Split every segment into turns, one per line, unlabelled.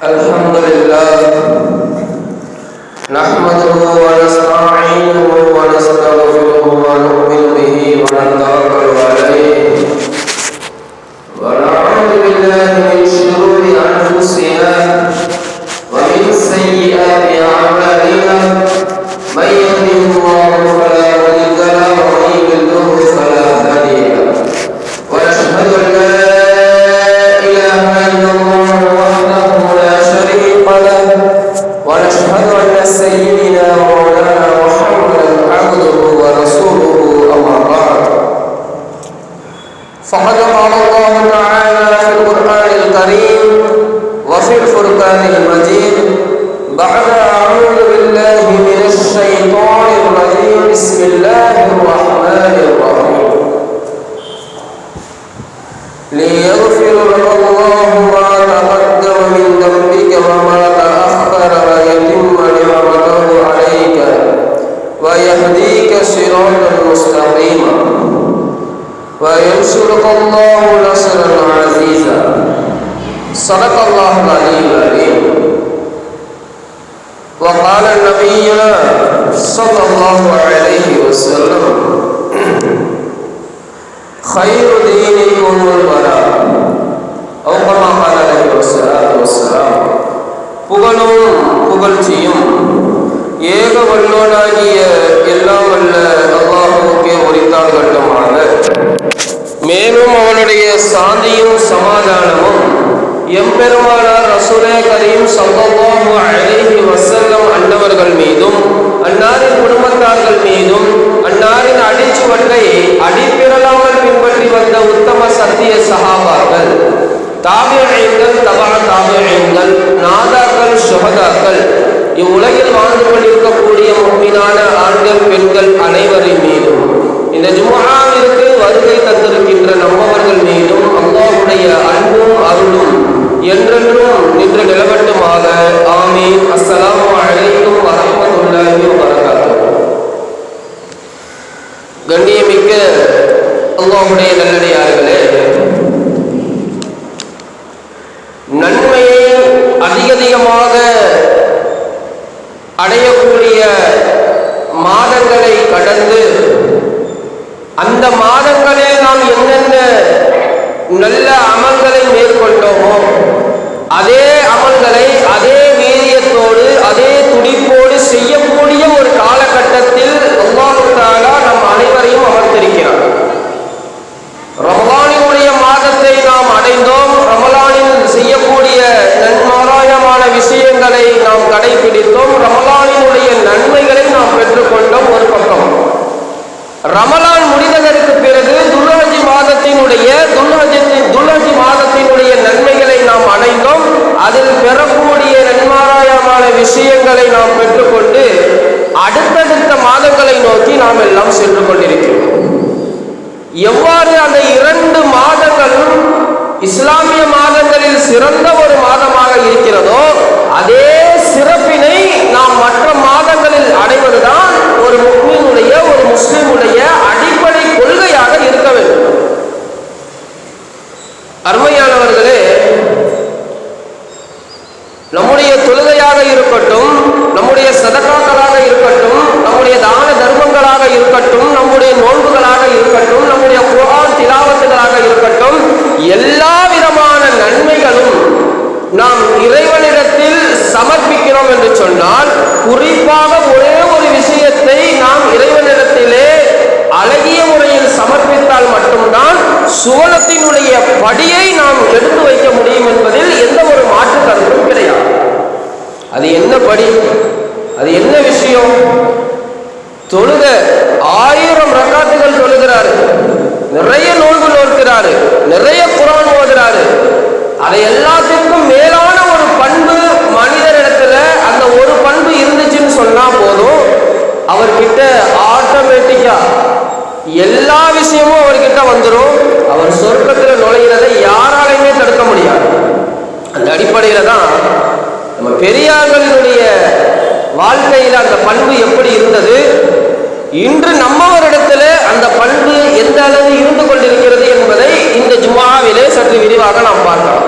الحمد لله نحمده ونستعينه ونستغفره ونؤمن به ونتوكل عليه ونعوذ بالله من شرور أنفسنا ومن سيئات أعمالنا من يهده الله فلا مضل له ومن يضلل فلا هادي له ونشهد أن لا إله إلا الله وحده لا شريك له ونشهد أن سيدنا ومولانا محمدا عبده ورسوله أما بعد فقد قال الله تعالى في القرآن الكريم وفي الفرقان المجيد بعد أعوذ بالله من الشيطان الرجيم بسم الله الرحمن الرحيم ليغفر لك الله ما تقدم من ذنبك وما تأخر ويتم نعمته عليك ويهديك صراطا مستقيما وينصرك الله نصرا عزيزا صدق الله العلي العظيم وقال نبينا صلى الله عليه وسلم خير دينكم البراء أو كما قال عليه الصلاة والسلام புகழும் புகழ்ச்சியும் ஏக வல்லோனாகிய எல்லாம் வல்ல அல்லாஹ்வுக்கே உரித்தாகட்டுமாக. மேலும் அவனுடைய சாந்தியும் சமாதானமும் எம்பெருமானார் ரசூலே கரீம் ஸல்லல்லாஹு அலைஹி வஸல்லம் அன்னவர்கள் மீதும் அன்னாரின் குடும்பத்தார்கள் மீதும் அன்னாரின் அடிச்சுவட்டை அடிப்பிரலாமல் பின்பற்றி வந்த உத்தம சத்திய சஹாபாக்கள், தாபிஈன்கள், தபா தாபிஈன்கள், நாதாக்கள், ஷுஹதாக்கள், இவ்வுலகில் வாழ்ந்து கொண்டிருக்கக்கூடிய முஃமினான ஆண்கள் பெண்கள் அனைவரின் மீதும் இந்த ஜும்ஆவிற்கு வருகை தந்திருக்கின்ற நம்மவர்கள் மீதும் அல்லாஹ்வுடைய அன்பும் அருளும் என்றென்றும் நின்று நிலவட்டுமாக. ஆமீன். அஸ்ஸலாமு அலைக்கும் வரஹ்மத்துல்லாஹி வபரகாத்துஹு. கண்ணியமிக்க அல்லாஹ்வுடைய நல்லடியார்களே, நன்மையை அதிகமாக அடையக்கூடிய மாதங்களை கடந்து அந்த மாதங்களில் நாம் என்னென்ன நல்ல அமல்களை மேற்கொண்டோமோ அதே அமல்களை அதே வீரியத்தோடு அதே துடிப்போடு செய்யக்கூடிய ஒரு காலகட்டத்தில் அல்லாஹ் தஆலா நம் அனைவரையும் அமர்ந்திருக்கிறார். ரமலானினுடைய மாதத்தை நாம் அடைந்தோம். ரமலானில் செய்யக்கூடிய நன்மாராயமான விஷயங்களை நாம் கடைபிடித்தோம். ரமலானினுடைய நன்மைகளை நாம் பெற்றுக்கொண்டோம். ஒரு பக்கம் ரமலான் முடிந்ததற்கு பிறகு துல்ஹஜ் மாதத்தினுடைய நன்மைகளை நாம் அடைந்தோம். அதில் பெறக்கூடிய நன்மாராயமான விஷயங்களை நாம் பெற்றுக்கொண்டு அடுத்தடுத்த மாதங்களை நோக்கி நாம் எல்லாம் சென்று கொண்டிருக்கிறோம். எவ்வாறு அந்த 2 மாதங்களும் இஸ்லாமிய மாதங்களில் சிறந்த ஒரு மாதமாக இருக்கிறதோ அதே சிறப்பினை நாம் மற்ற மாதங்களில் அடைவதுதான் ஒரு முஃமினுடைய ஒரு முஸ்லிமுடைய அடிப்படை கொள்கையாக இருக்க வேண்டும். அருமையானவர்களே, நம்முடைய தொழுகையாக இருக்கட்டும், நம்முடைய சதகாக்களாக இருக்கட்டும், நம்முடைய தான தர்மங்களாக இருக்கட்டும், நம்முடைய நோன்புகளாக இருக்கட்டும், நம்முடைய குர்ஆன் திலாவத்துகளாக இருக்கட்டும், எல்லா விதமான நன்மைகளும் நாம் இறைவனிடத்தில் சமர்ப்பிக்கிறோம் என்று சொன்னால் குறிப்பாக ஒரே ஒரு விஷயத்தை நாம் இறைவனிடத்திலே அழகிய முறையில் சமர்ப்பித்தால் மட்டும்தான் சுவனத்தினுடைய படியை நாம் எடுத்து வைக்க முடியும் என்பதில் எந்த ஒரு மாற்று கருத்தும் கிடையாது. அது என்ன படி? அது என்ன விஷயம்? தொழுக 1000 ரக்காத்துகள் தொழுகிறாரு, நிறைய நோன்பு நோக்கிறாரு, நிறைய குர்ஆன் ஓதுறாரு. அதை எல்லாத்திற்கும் மேலான ஒரு பண்பு மனிதனிடத்துல அந்த ஒரு பண்பு இருந்துச்சுன்னு சொன்னா போதும், அவர்கிட்ட ஆட்டோமேட்டிக்கா எல்லா விஷயமும் அவர்கிட்ட வந்துடும். அவர் சொர்க்கத்துல நுழைகிறதை யாராலையுமே தடுக்க முடியாது. அந்த அடிப்படையில தான் நம்ம பெரியார்களினுடைய வாழ்க்கையில அந்த பண்பு எப்படி இருந்தது, இன்று நம்மவரிடத்துல அந்த பண்பு எந்த அளவு இருந்து கொண்டிருக்கிறது என்பதை இந்த ஜும்ஆவிலே சற்று விரிவாக நாம் பார்க்கலாம்.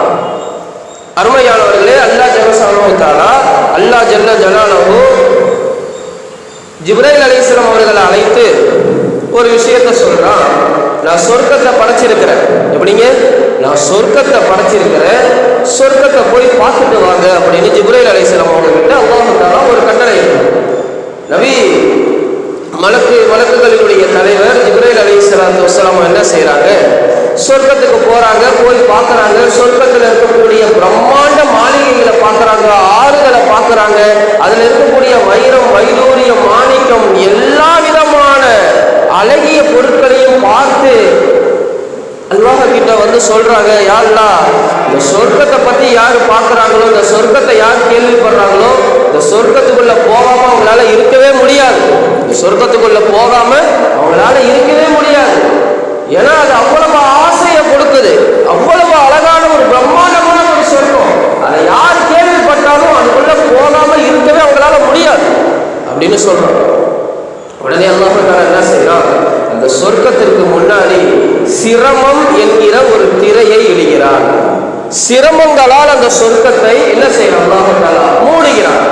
அருமையானவர்களே, அல்லாஹ் ஜிப்ரைல் அலைஹிஸ்ஸலாம் அவர்களை அழைத்து ஒரு விஷயத்த சொல்றான். நான் சொர்க்கத்தை படைச்சிருக்கிறேன். எப்படிங்க? நான் சொர்க்கத்தை படைச்சிருக்கிறேன், சொர்க்கத்தை போய் பார்த்துட்டு வாங்க அப்படின்னு ஜிப்ரைல் அலைஹிஸ்ஸலாம் அவர்கிட்ட அல்லாஹ் தஆலா ஒரு கட்டளை இருக்கு. நபி மலக்குகளினுடைய தலைவர் ஜிப்ரைல் அலைஹிஸ்ஸலாத்து வஸ்ஸலாம் என்ன செய்யறாங்க? சொர்க்கத்துக்கு போறாங்க, போய் பார்க்கறாங்க. சொர்க்கத்தில் இருக்கக்கூடிய பிரம்மாண்ட மாளிகைகளை பார்க்கறாங்க, ஆறுகளை பார்க்கறாங்க. அதுல இருக்கக்கூடிய வைரம், வைடூரியம், மாணிக்கம், எல்லா விதமான அழகிய பொருட்களையும் பார்த்து அல்லாஹ் கிட்ட வந்து சொல்றாங்க, யா அல்லாஹ், இந்த சொர்க்கத்தை பத்தி யாரு பார்க்கறாங்களோ, இந்த சொர்க்கத்தை யார் கேள்விப்படுறாங்களோ, இந்த சொர்க்கத்துக்குள்ள போகாம அவங்களால இருக்கவே முடியாது. இந்த சொர்க்கத்துக்குள்ள போகாம அவங்களால இருக்கவே முடியாது. ஏன்னா அது அவ்வளவு ஆசையை கொடுக்குது, அவ்வளவு அழகான ஒரு பிரம்மாண்டமான ஒரு சொர்க்கம். அதை யார் கேள்விப்பட்டாலும் அதுக்குள்ள போகாம இருக்கவே அவங்களால முடியாது அப்படின்னு சொல்றாங்க. உடனே அல்லாஹ் தஆலா என்ன செய்யறான்? அந்த சொர்க்கத்திற்கு முன்னாடி சிரமம் என்கிற ஒரு திரையை இடுகிறான். சிரமங்களால் அந்த சொர்க்கத்தை என்ன செய்யறான்? அல்லாஹ் தஆலா மூடுகிறான்.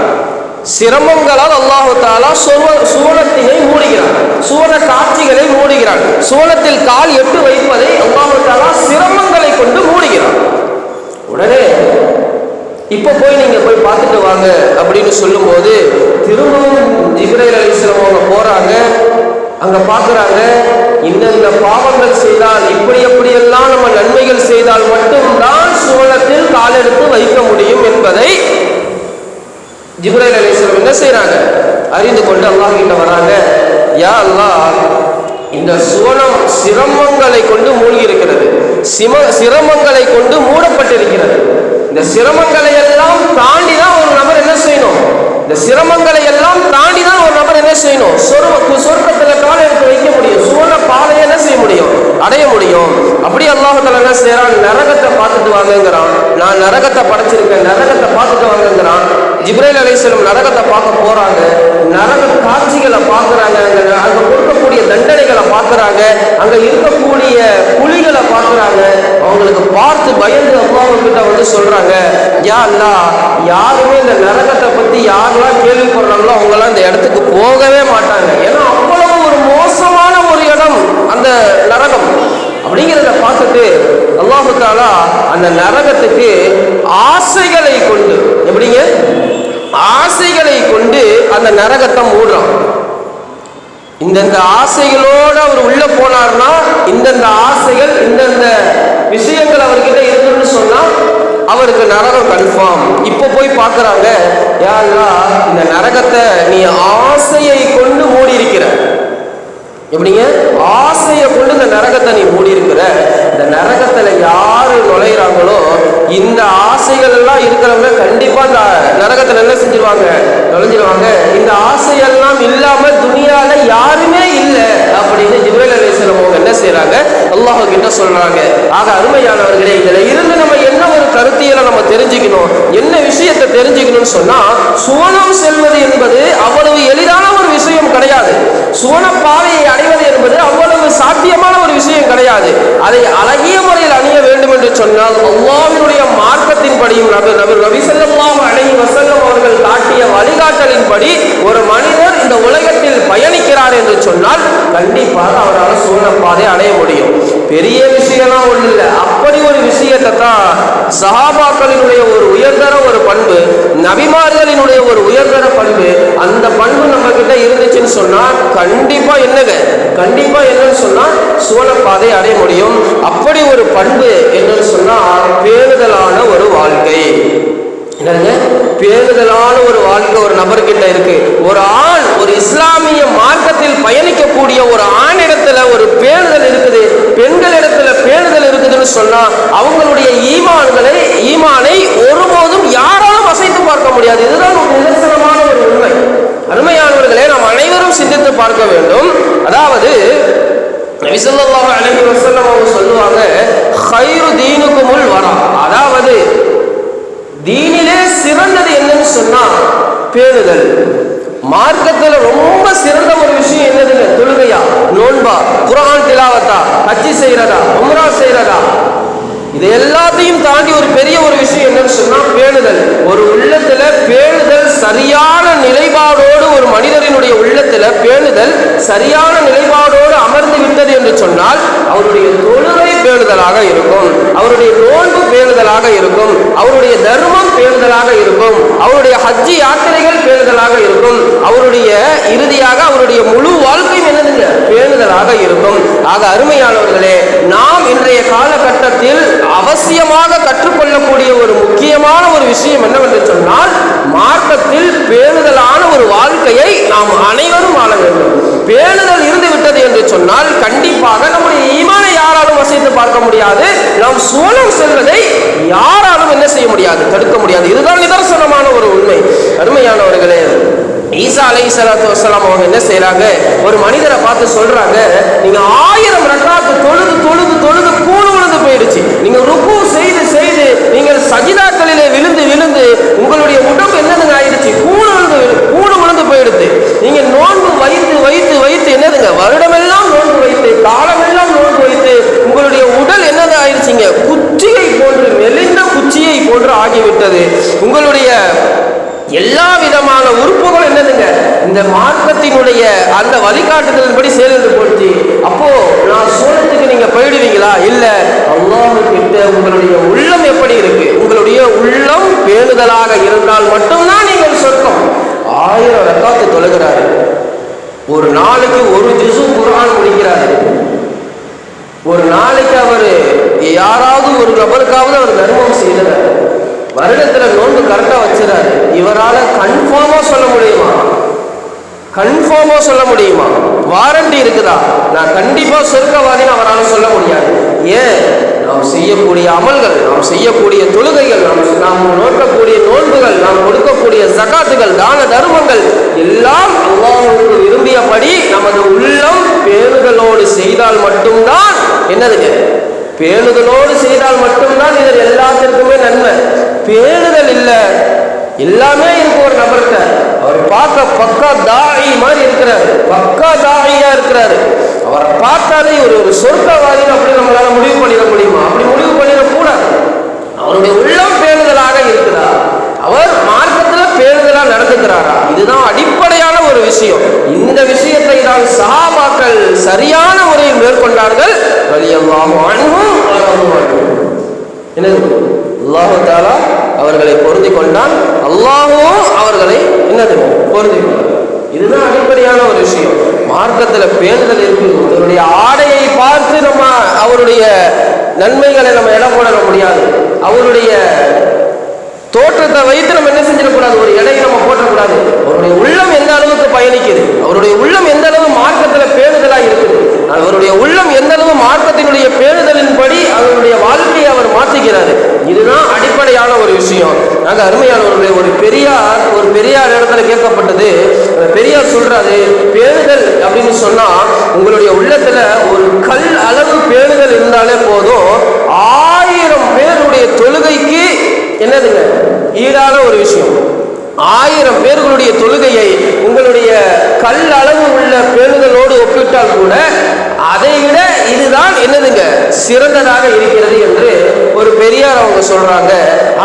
சிரமங்களால் அல்லாஹ் தஆலா சுவனத்தினை மூடுகிறான், சுவன காட்சிகளை மூடுகிறான். சுவனத்தில் கால் எட்டு வைப்பதை அல்லாஹ் தஆலா சிரமங்களை கொண்டு மூடுகிறான். உடனே இப்ப போய் நீங்க போய் பார்த்துட்டு வாங்க அப்படின்னு சொல்லும் போது திரும்பவும் ஜிப்ரைல் அலைஹிஸ்ஸலாம் அவங்க போறாங்க. அங்க பாக்குறாங்க, இந்த பாவங்கள் செய்தால், இப்படி எப்படியெல்லாம் நம்ம நன்மைகள் செய்தால் மட்டும்தான் சுவனத்தில் காலெடுத்து வைக்க முடியும் என்பதை ஜிப்ரைல் அலைஹிஸ்ஸலாம் என்ன செய்யறாங்க? அறிந்து கொண்டு அல்லாஹ் கிட்ட வராங்க. யா அல்லாஹ், இந்த சுவனம் சிரமங்களை கொண்டு மூழ்கி இருக்கிறது, சிரமங்களை கொண்டு மூடப்பட்டிருக்கிறது. இந்த சிரமங்களை எல்லாம் தாண்டி தான் ஒரு நபர் என்ன செய்யணும்? இந்த சிரமங்களை எல்லாம் தாண்டி தான் ஒரு நபர் என்ன செய்யணும்? சொர்க்கத்துல காலை எடுத்து வைக்க முடியும், சுவன பாதையை என்ன செய்ய முடியும்? அடைய முடியும். அப்படி அல்லாஹ் தஆலா என்ன செய்யறான்? நரகத்தை பார்த்துட்டு வாங்கங்கிறான். நான் நரகத்தை படைச்சிருக்கேன், நரகத்தை பார்த்துட்டு வாங்கங்கிறான். ஜிப்ரைல் அலைஹிஸ்ஸலாம் நரகத்தை பார்க்க போறாங்க. நரக காட்சிகளை பார்க்கறாங்க, அங்க கொடுக்கக்கூடிய தண்டனைகளை பார்க்கறாங்க, அங்க இருக்கக்கூடிய புலிகளை பார்க்கறாங்க. அவங்களுக்கு பார்த்து பயந்து அல்லாஹ் கிட்ட வந்து சொல்றாங்க, யா அல்லாஹ், யாருமே இந்த நரகத்தை பத்தி யாரெல்லாம் கேள்விப்படுறாங்களோ அவங்கெல்லாம் இந்த இடத்துக்கு போகவே மாட்டாங்க. ஏன்னா அவ்வளவு ஒரு மோசமான ஒரு இடம் அந்த நரகம். அப்படிங்கிறத பார்த்துட்டு அல்லாஹ் தஆலா அந்த நரகத்துக்கு ஆசைகளை கொண்டு, எப்படிங்க? ஆசைகளை கொண்டு அந்த நரகத்தை மூடுறான். இந்தந்த ஆசைகளோடு அவர் உள்ள போனார்னா, இந்தந்த ஆசைகள், இந்தந்த விஷயங்கள் அவர்கிட்ட இருக்குன்னு சொன்னா அவருக்கு நரகம் கன்ஃபார்ம். இப்ப போய் பார்க்கறாங்க, யா அல்லாஹ், இந்த நரகத்தை நீ ஆசையை கொண்டு மூடி இருக்கிற. எப்படிங்க? ஆசையை கொண்டு இந்த நரகத்தை நீ மூடி இருக்கிற. இந்த நரகத்துல யாரு நுழையிறாங்களோ, இந்த ஆசைகள் எல்லாம் இருக்கிறவங்க கண்டிப்பா இந்த நரகத்துல என்ன செஞ்சிருவாங்க? நுழைஞ்சிருவாங்க. இந்த ஆசையெல்லாம் இல்லாம துனியால யாருமே இல்லை அப்படின்னு ஜிப்ரைல் அலைஹிஸ்ஸலாம் அவங்க என்ன செய்யறாங்க? அல்லாஹ் கிட்ட சொல்றாங்க. ஆக அருமையானவர்களே, இதுல இருந்து நம்ம என்ன ஒரு கருத்தியலை நம்ம தெரிஞ்சுக்கணும், என்ன விஷயத்தை தெரிஞ்சுக்கணும்னு சொன்னா, சுவனம் செல்வது என்பது அவ்வளவு எளிதான ஒரு விஷயம் கிடையாது. சுவன பாதையை அடைவது என்பது அவ்வளவு சாத்தியமான ஒரு விஷயம் கிடையாது. அதை அழகிய முறையில் அணிய வேண்டும் என்று சொன்னால் அல்லாஹ்வினுடைய மார்க்கத்தின்படியும் நபி ஸல்லல்லாஹு அலைஹி வஸல்லம் அவர்கள் காட்டிய வழிகாட்டலின்படி ஒரு மனிதர் இந்த உலகத்தில் பயணிக்கிறார் என்று சொன்னால் கண்டிப்பாக அவரால் சுவன பாதை அடைய முடியும். பெரிய விஷயம்லாம் ஒண்ணு இல்லை. அப்படி ஒரு விஷயத்தை தான் சஹாபாக்களினுடைய ஒரு உயர்தர ஒரு பண்பு, நபிமார்களினுடைய ஒரு உயர்தர பண்பு, அந்த பண்பு நம்ம கிட்ட இருந்துச்சுன்னு சொன்னா கண்டிப்பா என்னங்க? கண்டிப்பா என்னன்னு சொன்னா சுவன பாதை அடைய முடியும். அப்படி ஒரு பண்பு என்னன்னு சொன்னா பேணுதலான ஒரு வாழ்க்கை. என்னங்க? பேணுதலான ஒரு வாழ்க்கை ஒரு நபர்கிட்ட இருக்கு. ஒரு ஆண் ஒரு இஸ்லாமிய மார்க்கத்தில் பயணிக்கக்கூடிய ஒரு ஆணிடத்துல ஒரு பேணுதல் இருக்குது, பெண்களிடத்துல பேணுதல் இருக்குதுன்னு சொன்னா அவங்களுடைய ஈமானை ஒருபோதும் யாராலும் அசைத்து பார்க்க முடியாது. இதுதான் ஒரு நிதர்சனமான ஒரு உண்மை. அருமையானவர்களே, நாம் அனைவரும் சிந்தித்து பார்க்க வேண்டும். அதாவது நபி ஸல்லல்லாஹு அலைஹி வஸல்லம் அவங்க சொல்லுவாங்க, கைரு தீனுக்குமுல் வரா. அதாவது தீனிலே சிறந்தது என்னன்னு சொன்னா பேணுதல். மார்க்கத்துல ரொம்ப சிறந்த ஒரு விஷயம் என்னதுங்க? தொழுகையா, நோன்பா, குர்ஆன் திலாவத்தா, ஹஜ் செய்யறதா, உம்ரா செய்யறதா, இது எல்லாத்தையும் தாண்டி ஒரு பெரிய ஒரு விஷயம் என்னன்னு சொன்னா பேணுதல். ஒரு உள்ளத்துல பேணுதல் சரியான நிலைப்பாடோடு ஒரு மனிதரினுடைய உள்ளத்துல விஷயத்துல பேணுதல் சரியான நிலைப்பாடோடு அமர்ந்து விட்டது என்று சொன்னால் அவருடைய தொழுகை பேணுதலாக இருக்கும், அவருடைய நோன்பு பேணுதலாக இருக்கும், அவருடைய தர்மம் பேணுதலாக இருக்கும், அவருடைய ஹஜ்ஜி யாத்திரைகள் பேணுதலாக இருக்கும், அவருடைய இறுதியாக அவருடைய முழு வாழ்க்கையும் என்னதுங்க பேணுதலாக இருக்கும். ஆக அருமையானவர்களே, நாம் இன்றைய காலகட்டத்தில் அவசியமாக கற்றுக்கொள்ளக்கூடிய ஒரு முக்கியமான ஒரு விஷயம் என்னவென்று சொன்னால் மார்க்கத்தில் பேணுதலான ஒரு வாழ்க்கையை நாம் அனைவரும் வாழ வேண்டும். பேணுதல் இருந்து விட்டது என்று சொன்னால் கண்டிப்பாக நம்முடைய ஈமானை யாராலும் வசித்து பார்க்க முடியாது, நாம் சோழம் செல்வதை யாராலும் என்ன செய்ய முடியாது, தடுக்க முடியாது. இதுதான் நிதர்சனமான ஒரு உண்மை. அருமையானவர்களே, ஈசா அலைஹிஸ்ஸலாத்து வஸ்ஸலாம் அவங்க என்ன செய்யறாங்க, ஒரு மனிதரை பார்த்து சொல்றாங்க, நீங்க 1000 ரக்காத்து தொழுது தொழுது தொழுது கூணு விழுந்து போயிடுச்சு, நீங்க ருக்கு செய்து செய்து நீங்கள் சஜிதாக்களிலே விழுந்து விழுந்து உங்களுடைய உடம்பு என்னதுங்க ஆயிடுச்சு, கூணு விழுந்து போயிடுது. நீங்க நோன்பு வைத்து வைத்து வைத்து என்னதுங்க வருடமெல்லாம் நோன்பு வைத்து காலமெல்லாம் நோன்பு வைத்து உங்களுடைய உடல் என்னது ஆயிடுச்சுங்க, குச்சியை போன்று மெலிந்த குச்சியை போன்று ஆகிவிட்டது. உங்களுடைய எல்லா விதமான உறுப்புகள் என்னதுங்க இந்த மார்க்கத்தினுடைய அந்த வழிகாட்டுதலின்படி சேர்ந்து போச்சு. அப்போ நான் சோழத்துக்கு நீங்க போயிடுவீங்களா? இல்ல, அல்லாஹ் கிட்ட உங்களுடைய உள்ளம் எப்படி இருக்கு, உங்களுடைய உள்ளம் பேணுதலாக இருந்தால் மட்டும்தான் நீங்கள் சொர்க்கம். 1000 ரக்காத்து தொழுகிறாரு, ஒரு நாளைக்கு ஒரு ஜுஸு குர்ஆன் முடிக்கிறாரு, ஒரு நாளைக்கு அவர் யாராவது ஒரு நபருக்காவது அவர் தர்மம் செய்கிறார், வருடத்துல நோன்பு கரெக்டா வச்சுறாரு. இவரால கன்ஃபார்மா சொல்ல முடியுமா? கன்ஃபார்மா சொல்ல முடியுமா? வாரண்டி இருக்குதா? நான் கண்டிப்பா சொர்க்கவாதின்னு அவரால் சொல்ல முடியாது. ஏன்? நாம் செய்யக்கூடிய அமல்கள், நாம் செய்யக்கூடிய தொழுகைகள், நாம் நோக்கக்கூடிய நோன்புகள், நாம் கொடுக்கக்கூடிய ஜகாத்துகள், தான தர்மங்கள் எல்லாம் அல்லாஹ்வுக்கு விரும்பியபடி நமது உள்ளம் பேணுதலோடு செய்தால் மட்டும்தான் என்னதுங்க, பேணுதலோடு செய்தால் மட்டும்தான் இது எல்லாத்திற்குமே நன்மை. பேணுதல் இல்லை, எல்லாமே இருக்கு ஒரு நபர்கிட்ட, அவர் பார்க்க பக்கா தாயி மாதிரி இருக்கிறாரு, பக்கா தாயியா இருக்கிறாரு, அவரை பார்த்தாலே ஒரு சொர்க்கவாதின்னு அப்படி நம்மளால முடிவு பண்ணிட முடியுமா? அப்படி முடிவு பண்ணிடக்கூடாது. அவருடைய உள்ளம் பேணுதலாக இருக்குதா, அவர் மார்க்கத்துல பேணுதலா நடந்துக்கிறாரா, இதுதான் அடிப்படையான ஒரு விஷயம். இந்த விஷயத்தை தான் சஹாபாக்கள் சரியான முறையில் மேற்கொண்டார்கள். ரலியல்லாஹு அன்ஹும் என்னது, அல்லாஹ் தஆலா அவர்களை பொருந்தி கொண்டான், அல்லாஹ்வும் அவர்களை என்னது பொருந்தி கொண்டான். இதுதான் அடிப்படையான ஒரு விஷயம். மார்க்கத்துல பேணுதல் இருக்கு. அவருடைய ஆடையை பார்த்து நம்ம அவருடைய நன்மைகளை நம்ம இடம் போட முடியாது, அவருடைய தோற்றத்தை வைத்து நம்ம என்ன செஞ்சிடக்கூடாது, ஒரு எடையை நம்ம போட்டக்கூடாது. அவருடைய உள்ளம் எந்த அளவுக்கு பயணிக்குது, அவருடைய உள்ளம் எந்த அளவு மார்க்கத்துல பேணுதலா இருக்குது, அவருடைய உள்ளம் எந்த அளவு மார்க்கத்தினுடைய பேணுதலின்படி அவருடைய வாழ்க்கையை அவர் மாற்றுகிறாரு. இதுதான் அடிப்படையான ஒரு விஷயம். நாங்கள் அருமையானவர்களுடைய ஒரு பெரியார் இடத்துல கேட்கப்பட்டது. பெரியார் சொல்றாரு, பேணுதல் அப்படின்னு சொன்னா உங்களுடைய உள்ளத்துல ஒரு கல் அளவு பேணுதல் இருந்தாலே போதும், 1000 பேருடைய தொழுகைக்கு என்னதுங்க ஈடான ஒரு விஷயம். 1000 பேர்களுடைய தொழுகையை உங்களுடைய கல் அளவு உள்ள பேணுதலோடு ஒப்பிட்டால் கூட அதை விட இதுதான் என்னதுங்க சிறந்ததாக இருக்கிறது என்று ஒரு பெரியார் அவங்க சொல்றாங்க.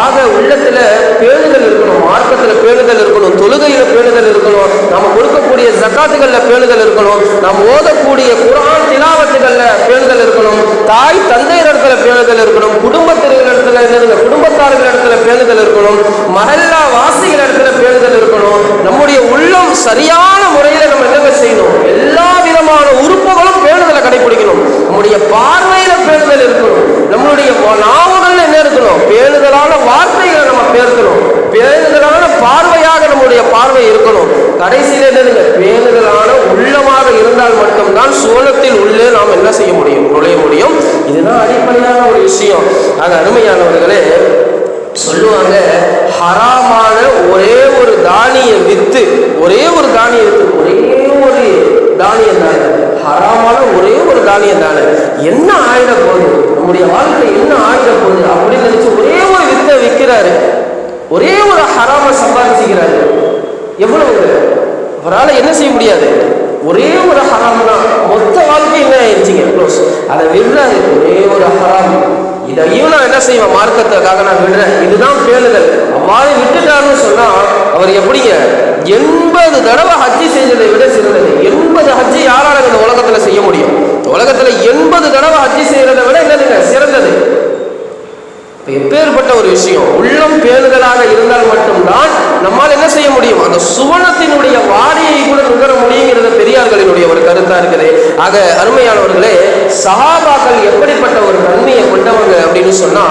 ஆக உள்ளத்துல பேணுதல் இருக்கணும், மார்க்கத்துல பேணுதல் இருக்கணும், தொழுகையில பேணுதல் இருக்கணும், நம்ம கொடுக்கக்கூடிய ஜகாத்துகள்ல பேணுதல் இருக்கணும், நாம் ஓதக்கூடிய குர்ஆன் திலாவத்துகள்ல பேணுதல் இருக்கணும், தாய் தந்தையர் இடத்துல பேணுதல் இருக்கணும், குடும்பத்தினர் இடத்துல என்னதுங்க குடும்பத்தார்கள் இடத்துல பேணுதல் இருக்கணும், மஹல்லா வாசிகள் இடத்துல பேணுதல் இருக்கணும். நம்முடைய உள்ளம் சரியான முறையில நம்ம என்ன செய்யணும், எல்லா விதமான உறுப்புகளும் பேணுதலை கடைபிடிக்கணும். நம்முடைய பார்வையில பேணுதல் இருக்கணும், நம்மளுடைய நாவுகள்ல என்ன இருக்கணும், பேணுதலான வார்த்தைகளை நம்ம பேசணும், பேணுதலான பார்வையாக நம்முடைய பார்வை இருக்கணும். கடைசியில் என்னதுங்க பேணுதலான உள்ளமாக இருந்தால் மட்டும்தான் சோளத்தில் உள்ளே நாம் என்ன செய்ய முடியும், நுழைய முடியும். இதுதான் அடிப்படையான ஒரு விஷயம். ஆக அருமையானவர்களே, சொல்லுவாங்க ஹராமான ஒரே ஒரு தானிய வித்து, ஒரே ஒரு தானியம் தானே, ஹராமான ஒரே ஒரு தானியம் தானே, என்ன ஆயிட போகுது, நம்முடைய வாழ்க்கை என்ன ஆயிட போகுது அப்படின்னு நினைச்சு ஒரே ஒரு வித்தை விற்கிறாரு, ஒரே ஒரு ஹராம சம்பாதிச்சுக்கிறாரு. எவ்வளவு அவரால் என்ன செய்ய முடியாது, ஒரே ஒரு ஹராம் தான், மொத்த வாழ்க்கை என்ன ஆயிடுச்சுங்க க்ளோஸ். அதை விடுறாரு, ஒரே ஒரு ஹராம், இதையும் நான் என்ன செய்வேன் மார்க்கத்துக்காக நான் விடுறேன், இதுதான் பேணுதல். அவ்வாறு விட்டுட்டாருன்னு சொன்னா அவர் எப்படிங்க 80 தடவை ஹஜ்ஜி செஞ்சதை விட சிறந்தது. இந்த உலகத்துல செய்ய முடியும். உலகத்துல 80 தடவை ஹஜ்ஜி செய்யறதை விட என்னதுங்க சிறந்தது. எப்பேற்பட்ட ஒரு விஷயம். உள்ளம் பேணுதலாக இருந்தால் மட்டும்தான் நம்மால் என்ன செய்ய முடியும், அந்த சுவனத்தினுடைய வாரியை கூட நுகர முடியுங்கிறது பெரியார்களினுடைய ஒரு கருத்தா இருக்குது. ஆக அருமையானவர்களே, சஹாபாக்கள் எப்படிப்பட்ட ஒரு நன்மையை கொண்டவங்க அப்படின்னு சொன்னா,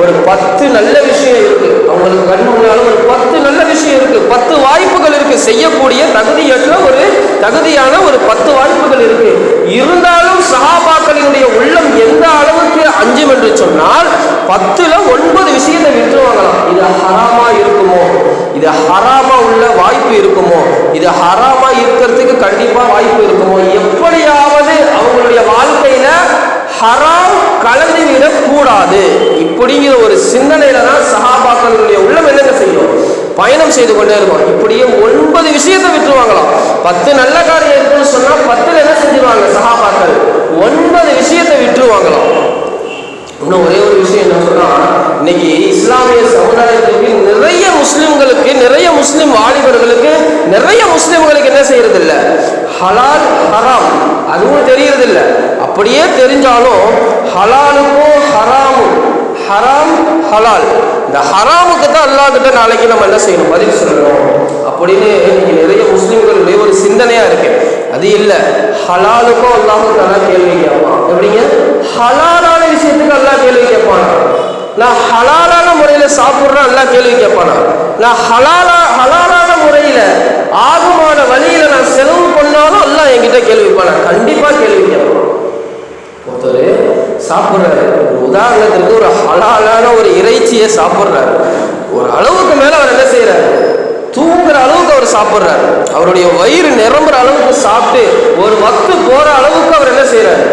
ஒரு 10 நல்ல விஷயம் இருக்கு அவங்களுக்கு கண் முன்னாலும், ஒரு 10 நல்ல விஷயம் இருக்கு, 10 வாய்ப்புகள் இருக்கு, செய்யக்கூடிய தகுதியற்ற ஒரு தகுதியான ஒரு 10 வாய்ப்புகள் இருக்கு. இருந்தாலும் சஹாபாக்களினுடைய உள்ளம் எந்த அளவுக்கு அஞ்சும் என்று சொன்னால், 10ல் 9 விஷயத்தை விட்டுருவாங்களாம். இது ஹராமா இருக்குமோ, இது ஹராமா உள்ள வாய்ப்பு இருக்குமோ, இது ஹராமா இருக்கிறதுக்கு கண்டிப்பா வாய்ப்பு இருக்குமோ, எப்படியாவது அவங்களுடைய வாழ்க்கையில ஹராம் கலந்து விடக்கூடாது இப்படிங்கிற ஒரு சிந்தனையில தான் சஹாபாக்களுடைய உள்ளம் என்னங்க செய்யும், பயணம் செய்து கொண்டே இருக்கும். இப்படியே 9 விஷயத்தை விட்டுருவாங்களாம். 10 நல்ல காரியம் இருக்குன்னு சொன்னா 10ல் என்ன செஞ்சுருவாங்க சஹாபாக்கள், 9 விஷயத்தை விட்டுருவாங்களாம். இன்னும் ஒரே ஒரு விஷயம் என்ன சொன்னா, இன்னைக்கு இஸ்லாமிய சமுதாயத்திற்கு நிறைய முஸ்லிம்களுக்கு, நிறைய முஸ்லிம் வாலிபர்களுக்கு, நிறைய முஸ்லிம்களுக்கு என்ன செய்யறது இல்லை, ஹலால் ஹராம் அதுவும் தெரியறது இல்லை. அப்படியே தெரிஞ்சாலும் ஹலாலுக்கும் ஹராமும், ஹராம் ஹலால், இந்த ஹராமுக்கு தான் அல்லாஹ் கிட்ட நாளைக்கு நம்ம என்ன செய்யணும், பதில் சொல்லணும் அப்படின்னு இன்னைக்கு நிறைய முஸ்லிம்களுடைய ஒரு சிந்தனையா இருக்கு. அது இல்லை, ஹலாலுக்கும் அல்லாஹ் தாலா கேள்வி கேட்பான். எப்படிங்க, ஹலாலான விஷயத்துக்கு அல்லாஹ் கேள்வி கேட்பானா? நான் ஹலாலான முறையில சாப்பிட்றேன் அல்லாஹ் கேள்வி கேட்பானா? நான் ஹலாலான முறையில ஆகுமான வழியில நான் செலவு பண்ணாலும் அல்லாஹ் என்கிட்ட கேள்விப்பானா? கண்டிப்பா கேள்வி கேட்பான். ஒருத்தர் சாப்பிட்றாரு, உதாரணத்திற்கு ஒரு ஹலாலான ஒரு இறைச்சியை சாப்பிட்றாரு, ஒரு அளவுக்கு மேல அவர் என்ன செய்யறாரு, தூங்குற அளவுக்கு அவர் சாப்பிட்றாரு, அவருடைய வயிறு நிரம்புற அளவுக்கு சாப்பிட்டு ஒரு வக்து போற அளவுக்கு அவர் என்ன செய்யறாரு,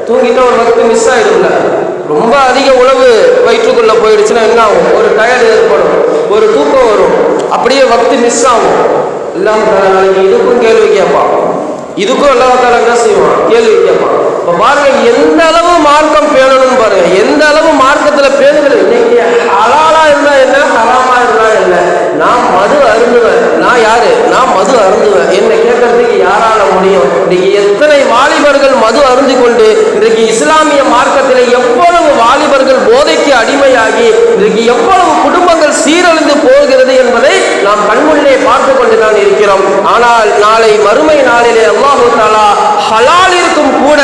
தூங்கிட்டா ஒரு வக்து மிஸ் ஆயிடும்ல. ரொம்ப அதிக உணவு வயிற்றுக்குள்ள போயிடுச்சுன்னா என்ன ஆகும், ஒரு டயர்டு ஏற்படும், ஒரு தூக்கம் வரும், அப்படியே வக்து மிஸ் ஆகும். எல்லாம் நாளைக்கு இதுக்கும் கேள்வி கேட்பான், இதுக்கும் எல்லாத்தால என்ன செய்வான், கேள்வி கேட்பான். இப்ப பாருங்க எந்த அளவு மார்க்கம் பேணணும்னு பாருங்க, எந்த அளவு மார்க்கத்துல பேணுகிறது. இன்னைக்கு ஹலாலா இருந்தா என்ன, ஹராமா இருந்தா என்ன, நான் மது அருந்துவேன், நான் யாரு, நான் மது அருந்துவேன் என்ன கேட்கறதுக்கு யாரால முடியும்? இன்னைக்கு எத்தனை வாலிபர்கள் மது அருந்தி கொண்டு இன்றைக்கு இஸ்லாமிய மார்க்கத்தில் எவ்வளவு வாலிபர்கள் போதைக்கு அடிமையாகி இன்றைக்கு எவ்வளவு குடும்பங்கள் சீரழிந்து போகிறது என்பதை நாம் கண்முன்னே பார்த்து கொண்டுதான் இருக்கிறோம். ஆனால் நாளை மறுமை நாளிலே அல்லாஹு தஆலா ஹலாலிற்கும் கூட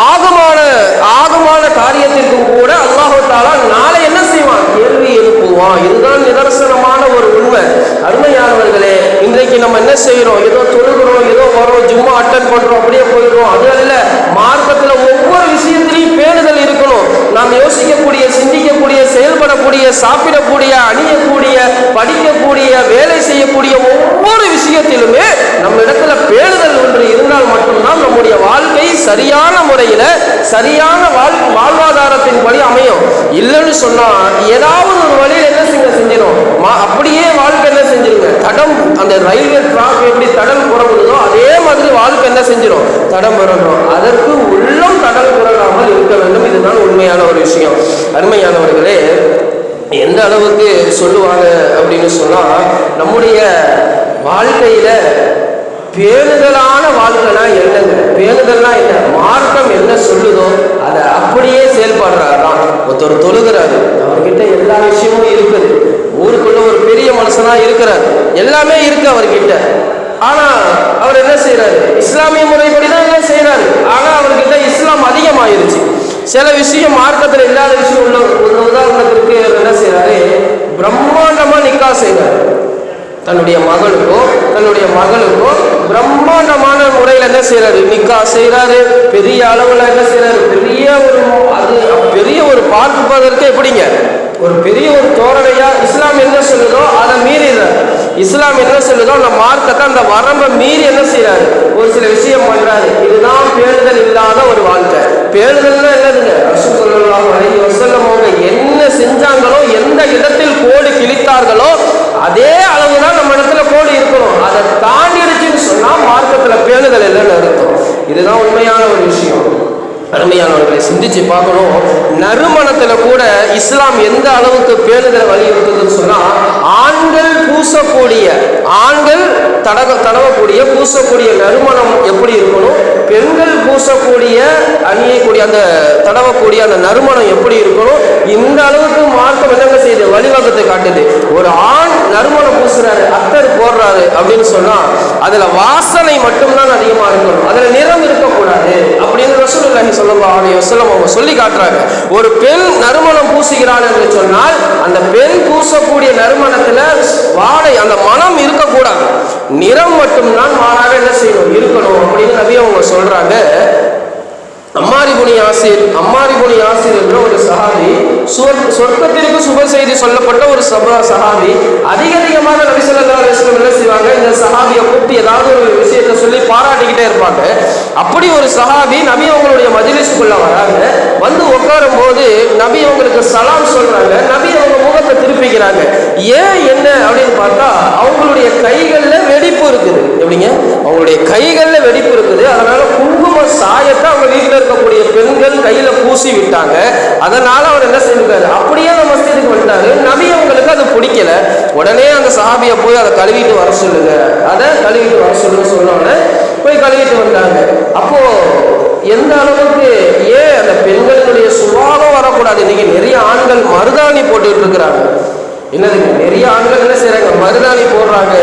ஆகமான காரியத்திற்கும் கூட அல்லாஹு தஆலா நாளை என்ன செய்வான், கேள்வி எழுப்புவான். இதுதான் நிதர்சனமான ஒரு உண்மை. அருமையானவர்களே, இன்றைக்கு நம்ம என்ன செய்யறோம், ஏதோ தொழுகிறோம், ஏதோ வரோம், ஜும்மா அட்டன் பண்றோம், அப்படியே போயிடுறோம். அது அல்ல, மார்க்கத்துல ஒவ்வொரு விஷயத்திலையும் பேணுதல் இருக்கணும். நாம் யோசிக்கக்கூடிய, சிந்திக்கக்கூடிய, செயல்படக்கூடிய, சாப்பிடக்கூடிய, அணியக்கூடிய, படிக்கக்கூடிய, வேலை செய்யக்கூடிய ஒவ்வொரு விஷயத்திலுமே நம்ம இடத்துல பேணுதல் ஒன்று இருந்தால் மட்டும்தான் நம்முடைய வாழ்க்கை சரியான முறையில சரியான வாழ்வாதாரத்தின்படி அமையும். இல்லைன்னு சொன்னா ஏதாவது ஒரு வழியில் என்ன செஞ்சிடும், அப்படியே வாழ்க்கை என்ன செஞ்சிருங்க, தடம், அந்த ரயில்வே ட்ராக் எப்படி தடம் புறப்படுதோ அதே மாதிரி வாழ்க்கை என்ன செஞ்சிடும், தடம் புரண்டும். அதற்கு உள்ளம் தடம் புரடாமல் இருக்க வேண்டும். இதுதான் உண்மையான ஒரு விஷயம். அருமையானவர்களே, எந்த அளவுக்கு சொல்லுவாங்க அப்படின்னு சொன்னா, நம்முடைய வாழ்க்கையில பேணுதலான வாழ்க்கைனா என்னங்க, பேணுதல்னா என்ன, மார்க்கம் என்ன சொல்லுதோ அதை அப்படியே செயல்படுறாராம். ஒருத்தர் தொழுகிறாரு, அவர்கிட்ட எல்லா விஷயமும் இருக்குது, ஊருக்குள்ள ஒரு பெரிய மனுஷனா இருக்கிறார், எல்லாமே இருக்கு அவர்கிட்ட. ஆனா அவர் என்ன செய்யறாரு, இஸ்லாமிய முறைப்படிதான் எல்லாம் செய்யறாரு. ஆனா அவர்கிட்ட இஸ்லாம் அதிகமாயிருச்சு, சில விஷயம் மார்க்கத்தில் இல்லாத விஷயம் உள்ள. ஒரு உதாரணத்திற்கு என்ன செய்யறாரு, பிரம்மாண்டமா நிக்கா செய்யறாரு, தன்னுடைய மகளுக்கோ தன்னுடைய மகளுக்கோ பிரம்மாண்டமான முறையில் என்ன செய்யறாரு, நிக்கா செய்யறாரு. பெரிய அளவுல என்ன செய்யறாரு, பெரிய ஒரு பார்ப்பதற்கு எப்படிங்க, ஒரு பெரிய ஒரு தோரணையா இஸ்லாம் என்ன சொல்லுதோ அதை மீறிடுறாரு. இஸ்லாம் என்ன சொல்லுதோ அந்த மார்க்கத்தை, அந்த வரம்பை மீறி என்ன செய்யறாரு, ஒரு சில விஷயம் பண்றாரு. இதுதான் பேணுதல் இல்லாத ஒரு வாழ்க்கை. பேணுதல்னா என்னதுங்க, ரசூல் ஸல்லல்லாஹு அலைஹி வஸல்லம் அவங்க என்ன செஞ்சாங்களோ, எந்த இடத்தில் கோடு கிழித்தார்களோ அதே அளவுதான் நம்ம இடத்துல கோடு இருக்கணும். அதை தாண்டிடுச்சுன்னு சொன்னா மார்க்கத்துல பேணுதல் இல்லைன்னு அர்த்தம். இதுதான் உண்மையான ஒரு விஷயம். அருமையானவர்களை சிந்திச்சு பார்க்கணும். நறுமணத்துல கூட இஸ்லாம் எந்த அளவுக்கு பேணுதலை வலியுறுத்துதுன்னு சொன்னா, ஆண்கள் தடவக்கூடிய பூசக்கூடிய நறுமணம் எப்படி இருக்கணும், பெண்கள் பூசக்கூடிய அணியக்கூடிய அந்த தடவக்கூடிய அந்த நறுமணம் எப்படி இருக்கணும், இந்த அளவுக்கு மார்க்கம் என்னங்க செய்யுது, வழிவகத்தை காட்டுது. ஒரு ஆண் நறுமணம் பூசுறாரு, அத்தர் போடுறாரு அப்படின்னு சொன்னா அதுல வாசனை மட்டும்தான் அதிகமா இருக்கணும், அதுல நிறம் இருக்கக்கூடாது அப்படின்னு ரசூலுல்லாஹி ஸல்லல்லாஹு அலைஹி வஸல்லம் அவங்க சொல்லி காட்டுறாங்க. ஒரு பெண் நறுமணம் பூசுகிறாள் என்று சொன்னால் அந்த பெண் பூசக்கூடிய நறுமணத்துல வாடை அந்த மனம் இருக்கக்கூடாது, நிறம் மட்டும்தான் மாறாக என்ன செய்யணும், இருக்கணும் அப்படின்னு நபி அவங்க சொல்றாங்க. அம்மார் இப்னு யாசிர் என்ற ஒரு சஹாபி, சொர்க்கத்திற்கு சுப செய்தி சொல்லப்பட்ட ஒரு சஹாபி. அதிகமாக நபி ஸல்லல்லாஹு அலைஹி வஸல்லம் என்ன செய்வாங்க, இந்த சஹாபியை கூப்பிட்டு ஏதாவது ஒரு விஷயத்தை சொல்லி பாராட்டிக்கிட்டே இருப்பாங்க. அப்படி ஒரு சஹாபி நபி அவங்களுடைய மஜ்லிஸ்க்குள்ள வராங்க. வந்து உட்காரும் போது நபி அவங்களுக்கு சலாம் சொல்றாங்க. நபி அவங்க முகத்தை திருப்பிக்கிறாங்க. ஏன் என்ன அப்படின்னு பார்த்தா அவங்களுடைய கைகள்ல வெடிப்பு இருக்குது. எப்படிங்க, அவங்களுடைய கைகள்ல வெடிப்பு இருக்குது. அதனால குங்கும சாயத்தை அவங்க வீட்டில் இருக்கக்கூடிய பெண்கள் கையில பூசி விட்டாங்க. அதனால அவர் என்ன செஞ்சிருக்காரு, அப்படியே அந்த மஸ்ஜிதுக்கு வந்துட்டாரு. நபி அவங்களுக்கு அது பிடிக்கல. உடனே அந்த சஹாபியை போய் அதை கழுவிட்டு வர சொல்லுங்க, அதை கழுவிட்டு வர சொல்லுங்க சொன்னோடனே போய் கழுவிட்டு வந்தாங்க. அப்போ எந்த அளவுக்கு ஏன் அந்த பெண்களுடைய சுபாவம் வரக்கூடாது. இன்னைக்கு நிறைய ஆண்கள் மருதாணி போட்டுட்டு இருக்கிறாங்க. என்னதுங்க, நிறைய ஆண்கள் என்ன செய்யறாங்க, மருதாணி போடுறாங்க.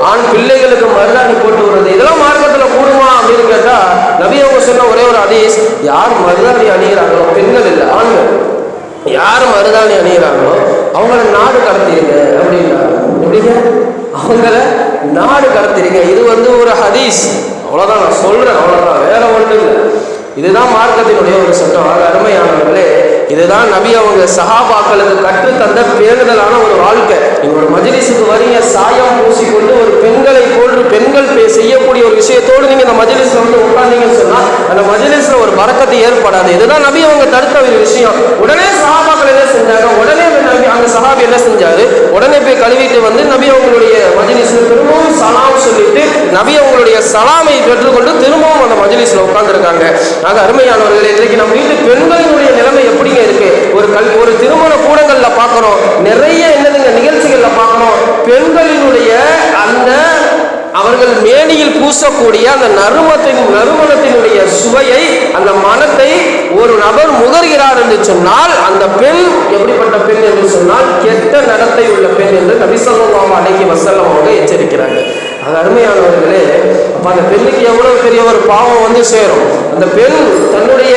ஆண் பிள்ளைகளுக்கு மருதாணி போட்டு விடுறது, இதெல்லாம் மார்க்கத்தில் கூடுமா அப்படின்னு கேட்டா நபி அவங்க சொன்ன ஒரே ஒரு ஹதீஸ், யார் மருதாணி அணிகிறாங்களோ, பெண்கள் இல்லை ஆண்கள், யார் மருதாணி அணிகிறாங்களோ அவங்கள நாடு கடத்திடுங்க அப்படின்றாங்க. எப்படிங்க, அவங்கள நாடு கடத்திடுங்க. இது ஒரு ஹதீஸ், அவ்வளோதான் நான் சொல்றேன், அவ்வளோதான், வேற ஒன்றும் இல்லை. இதுதான் மார்க்கத்தினுடைய ஒரு சட்டம். அருமையானவர்களே, இதுதான் நபி அவங்க சஹாபாக்களுக்கு கற்று தந்த பேருதலான ஒரு வாழ்க்கை. நீங்க ஒரு மஜ்லிஸுக்கு வரீங்க, சாயம் பூசிக்கொண்டு ஒரு பெண்களை போன்று பெண்கள் செய்யக்கூடிய ஒரு விஷயத்தோடு நீங்க இந்த மஜ்லிஸ்ல வந்து உட்கார்ந்தீங்கன்னு சொன்னா அந்த மஜ்லிஸ்ல ஒரு பரக்கத்து ஏற்படாது. இதுதான் நபி அவங்க தடுத்த ஒரு விஷயம். உடனே சஹாபாக்கள் என்ன செஞ்சாங்க, உடனே அந்த சஹாபி என்ன செஞ்சாரு, உடனே போய் கழுவிட்டு வந்து நபி அவங்களுடைய மஜ்லிஸ்ல திரும்பவும் சலாம் சொல்லிட்டு நபி அவங்களுடைய சலாமை பெற்றுக்கொண்டு திரும்பவும் அந்த மஜ்லிஸ்ல உட்கார்ந்துருக்காங்க. ஆக அருமையானவர்களே, இன்றைக்கு நம்ம வீட்டு பெண்களினுடைய நிலைமை எப்படிங்க இருக்கு? ஒரு திருமண கூடங்கள்ல பார்க்கிறோம், நிறைய என்னதுங்க நிகழ்ச்சிகள்ல பார்க்கிறோம், பெண்களினுடைய அந்த அவர்கள் மேனியில் பூசக்கூடிய அந்த நறுமணத்தினுடைய சுவையை, அந்த மனத்தை ஒரு நபர் முகர்கிறார் என்று சொன்னால் அந்த பெண் எப்படிப்பட்ட பெண் என்று சொன்னால் கெட்ட நடத்தை உள்ள பெண் என்று நபி ஸல்லல்லாஹு அலைஹி வஸல்லம் அவங்க எச்சரிக்கிறாங்க. அது அருமையானவர்களே, அப்ப அந்த பெண்ணுக்கு எவ்வளவு பெரிய ஒரு பாவம் வந்து சேரும். அந்த பெண் தன்னுடைய,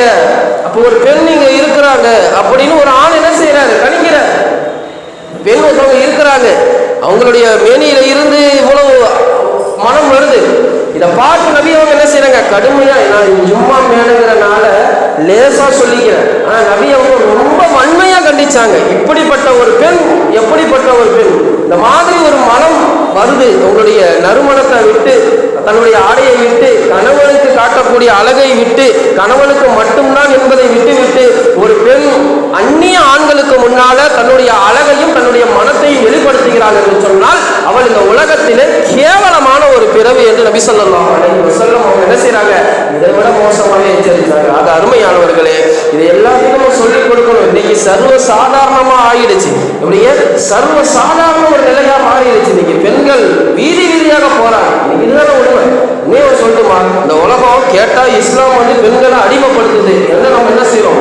அப்போ ஒரு பெண் இங்க இருக்கிறாங்க அப்படின்னு ஒரு ஆண் என்ன செய்யறாரு, கணிக்கிறார். பெண் ஒருத்தவங்க இருக்கிறாங்க, அவங்களுடைய மேனியில இருந்து இவ்வளவு மனம் வருது. இதை பார்த்து நபி அவங்க என்ன செய்யறாங்க, கடுமையா, நான் ஜும்மா மேனுங்கிறனால லேசா சொல்லிக்கிறேன், ஆனா நபி அவங்க ரொம்ப வன்மையா கண்டிச்சாங்க. இப்படிப்பட்ட ஒரு பெண், எப்படிப்பட்ட ஒரு பெண், இந்த மாதிரி ஒரு மனம் வருது, உங்களுடைய நறுமணத்தை விட்டு, தன்னுடைய ஆடையை விட்டு, கணவனுக்கு காட்டக்கூடிய அழகை விட்டு, கணவனுக்கு மட்டும்தான் என்பதை விட்டு ஒரு பெண் அந்நிய ஆண்களுக்கு முன்னால தன்னுடைய அழகையும் தன்னுடைய மனத்தையும் வெளிப்படுத்துகிறாள் என்று சொன்னால் அவள் இந்த உலகத்திலே கேவலமான ஒரு பிறவி என்று நபி ஸல்லல்லாஹு அலைஹி வஸல்லம் அவங்க என்ன செய்யறாங்க, இதை விட மோசமாக எச்சரித்தாங்க. அது அருமையானவர்களே, இது எல்லாத்தையும் சொல்லிக் கொடுக்கணும். இன்னைக்கு சர்வ சாதாரணமா ஆயிடுச்சு. இப்படியே சர்வ சாதாரண ஒரு நிலையா மாறிடுச்சு. இன்னைக்கு பெண்கள் வீதியாக போறாங்க. இதுதான் உண்மை. இன்னும் சொல்லட்டுமா, இந்த உலகம் கேட்டா இஸ்லாம் வந்து பெண்களை அடிமைப்படுத்துது. நம்ம என்ன செய்யறோம்,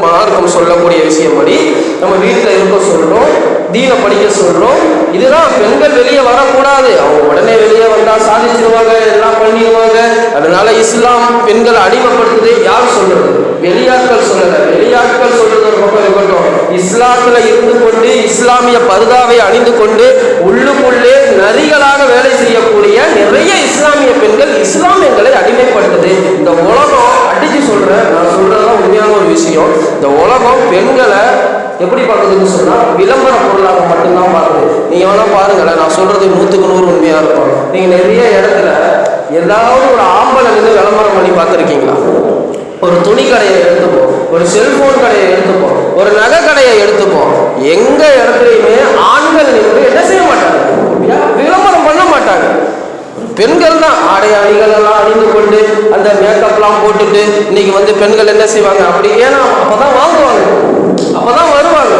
மார்க்கம் சொல்லக்கூடிய விஷயம் படி நம்ம வீட்டில் இருக்க சொல்றோம், தீன படிக்க சொல்றோம். இதுதான் பெண்கள் வெளியே வரக்கூடாது, அவங்க உடனே வெளியே வந்தா சாதிச்சிருவாங்க, எல்லாம் பண்ணிடுவாங்க. அதனால இஸ்லாம் பெண்களை அடிமைப்படுத்துது. யார் சொல்றது? வெளியாட்கள் சொல்லல. வெளியாட்கள் சொல்றது ஒரு பக்கம் இருக்கட்டும், இஸ்லாத்துல இருந்து கொண்டு இஸ்லாமிய பர்தாவை அணிந்து கொண்டு உள்ளுக்குள்ளே நரிகளாக வேலை செய்யக்கூடிய நிறைய இஸ்லாமிய பெண்கள் இஸ்லாமியங்களை அடிமைப்படுத்துது. இந்த உலகம் அடிச்சு சொல்றேன், நான் சொல்றதுதான் உண்மையான ஒரு விஷயம். இந்த உலகம் பெண்களை எப்படி பார்க்குதுன்னு சொன்னா விளம்பர பொருளாக மட்டும்தான் பார்க்குது. நீங்க வேணா பாருங்களேன், நான் சொல்றது 100க்கு 100 உண்மையா இருக்கும். நீங்க நிறைய இடத்துல ஏதாவது ஒரு ஆம்பளை நின்று விளம்பரம் பண்ணி பார்த்துருக்கீங்களா? ஒரு துணி கடையை எடுத்துப்போம், ஒரு செல்போன் கடையை எடுத்துப்போம், ஒரு நகை கடையை எடுத்துப்போம், எங்க இடத்துலையுமே ஆண்கள் நின்று என்ன செய்ய மாட்டாங்க, விளம்பரம் பண்ண மாட்டாங்க. பெண்கள் தான் ஆடை அணிகள் எல்லாம் அணிந்து கொண்டு அந்த மேக்கப்லாம் போட்டுட்டு இன்னைக்கு வந்து பெண்கள் என்ன செய்வாங்க, அப்படி ஏன்னா அப்பதான் வாங்குவாங்க, அப்பதான் வருவாங்க.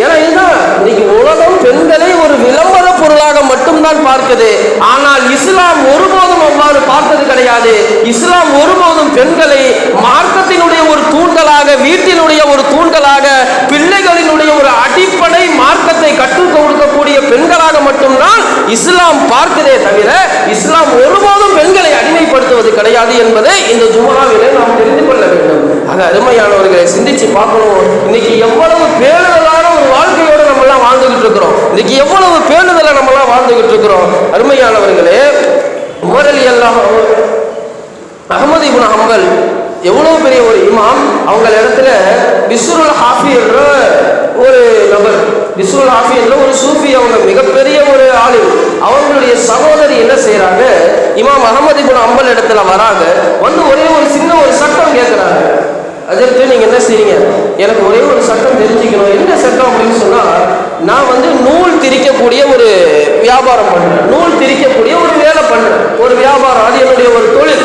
ஏன்னா இதுதான் இன்னைக்கு உலகம் பெண்களை ஒரு விளம்பர பொருளாக மட்டும்தான் பார்க்குது. ஆனால் இஸ்லாம் ஒருபோதும் அவ்வாறு பார்த்தது கிடையாது. இஸ்லாம் ஒருபோதும் பெண்களை மார்க்கத்தினுடைய ஒரு தூண்களாக, வீட்டினுடைய ஒரு தூண்களாக, பிள்ளைகளினுடைய ஒரு அடிப்படை மார்க்கத்தை கற்றுக் கொடுக்கக்கூடிய பெண்களாக மட்டும்தான் இஸ்லாம் பார்க்கிறதே தவிர இஸ்லாம் ஒருபோதும் பெண்களை அடிமைப்படுத்துவது கிடையாது என்பதை இந்த ஜும்ஆவிலே நாம் தெரிந்து கொள்ள வேண்டும். ஆக அருமையானவர்களை சிந்திச்சு பார்க்கணும். இன்னைக்கு எவ்வளவு பேணுதலான ஒரு வாழ்க்கையோடு நம்ம எல்லாம் வாழ்ந்துகிட்டு இருக்கிறோம். இன்னைக்கு எவ்வளவு பேணுதலை நம்ம எல்லாம் வாழ்ந்துகிட்டு இருக்கிறோம். அருமையானவர்களே, உமர் ரலியல்லாஹு அஹ்மது இப்னு ஹம்பல் எவ்வளவு பெரிய ஒரு இமாம். அவங்க இடத்துல பிஸ்ருல் ஹாஃபி என்ற ஒரு நபர், பிஸ்ருல் ஹாஃபி என்ற ஒரு சூஃபி, அவங்க மிகப்பெரிய ஒரு ஆலிம். அவங்களுடைய சகோதரி என்ன செய்யறாங்க, இமாம் அஹ்மது இப்னு ஹம்பல் இடத்துல வராங்க. வந்து ஒரே ஒரு சின்ன ஒரு சட்டம் கேட்கிறாங்க. அதற்கு நீங்க என்ன செய்றீங்க, எனக்கு ஒரே ஒரு சட்டம் தெரிஞ்சுக்கணும். என்ன சட்டம் அப்படின்னு சொன்னா, நான் வந்து நூல் திரிக்கக்கூடிய ஒரு வியாபாரம் பண்றேன், நூல் திரிக்கக்கூடிய ஒரு வேலை பண்றேன், ஒரு வியாபாரம், அது என்னுடைய ஒரு தொழில்.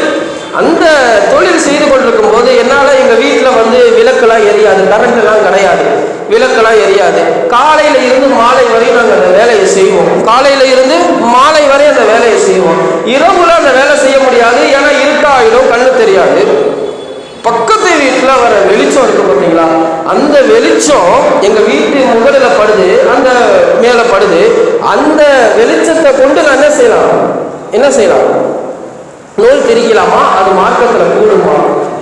அந்த தொழில் செய்து கொண்டிருக்கும் போது என்னால் எங்கள் வீட்டில் வந்து விளக்கெல்லாம் எரியாது, கரண்ட் எல்லாம் கிடையாது, விளக்கெல்லாம் எரியாது. காலையில இருந்து மாலை வரை நாங்கள் அந்த வேலையை செய்வோம், காலையில இருந்து மாலை வரை அந்த வேலையை செய்வோம். இரவுல அந்த வேலை செய்ய முடியாது, ஏன்னா இருட்டாயிடும், கண்ணு தெரியாது. பக்கத்து வீட்டில் வர வெளிச்சம் இருக்கு பார்த்தீங்களா, அந்த வெளிச்சம் எங்க வீட்டு முகலில் படுது, அந்த மேலே படுது. அந்த வெளிச்சத்தை கொண்டு நான் என்ன செய்யலாம், நூல் திரிக்கலாமா, அது மார்க்கத்தில் கூடுமா?